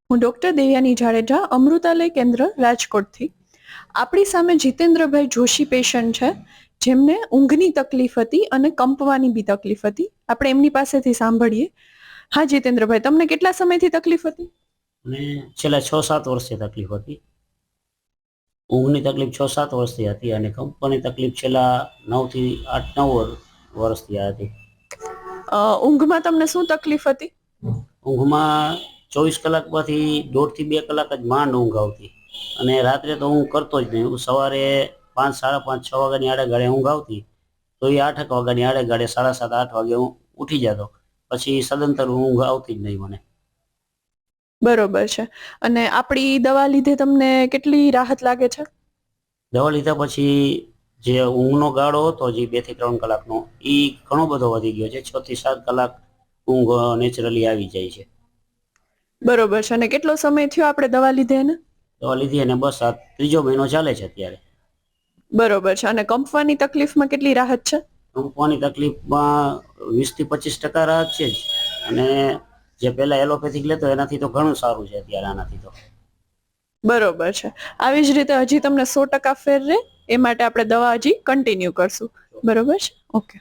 હું ડોક્ટર દેવયાની જાડેજા, અમૃતાલય કેન્દ્ર રાજકોટથી. આપણી સામે જીતેન્દ્રભાઈ જોશી પેશન્ટ છે, જેમને ઊંઘની તકલીફ હતી અને કંપવાની બી તકલીફ હતી. આપણે એમની પાસેથી સાંભળીએ. હા જીતેન્દ્રભાઈ, તમને કેટલા સમયથી તકલીફ હતી? અને છેલ્લા 6-7 વર્ષથી તકલીફ હતી. ઊંઘની તકલીફ 6-7 વર્ષથી હતી અને કંપની તકલીફ છેલ્લા 9 થી 8-9 વર્ષથી હતી. ઊંઘમાં તમને શું તકલીફ હતી? ઊંઘમાં 24 કલાકમાંથી 1.5 થી 2 કલાક જ માંડ ઊંઘ આવતી અને રાત્રે તો હું કરતો જ નહીં. હું સવારે 5, 5:30, 6 વાગ્યાની આડે ગાળે ઊંઘ આવતી, તો એ 8 વાગ્યાની આડે ગાળે 7:30, 8 વાગે હું ઉઠી જતો. પછી સદંતર ઊંઘ આવતી જ નહીં મને. બરોબર છે. અને આપણી દવા લીધે તમને કેટલી રાહત લાગે છે? દવા લીધા પછી જે ઊંઘનો ગાળો હતો, જે 2 થી 3 કલાકનો, એ ઘણો બધો વધી ગયો છે. 6 થી 7 કલાક ઊંઘ નેચરલી આવી જાય છે. બરોબર છે. અને કેટલો સમય થયો આપણે દવા લીધે એને? દવા લીધી અને બસ આ 3જો મહિનો ચાલે છે અત્યારે. બરોબર છે. અને કંપવાની તકલીફમાં કેટલી રાહત છે? કંપવાની તકલીફમાં 20 થી 25% રાહત છે જ. અને જે પહેલા એલોપેથિક લેતો એનાથી તો ઘણું સારું છે અત્યારે આનાથી તો. બરોબર છે. આવી જ રીતે હજી તમને 100% ફેર રહે એ માટે આપણે દવા હજી કન્ટિન્યુ કરશું. બરોબર છે? ઓકે.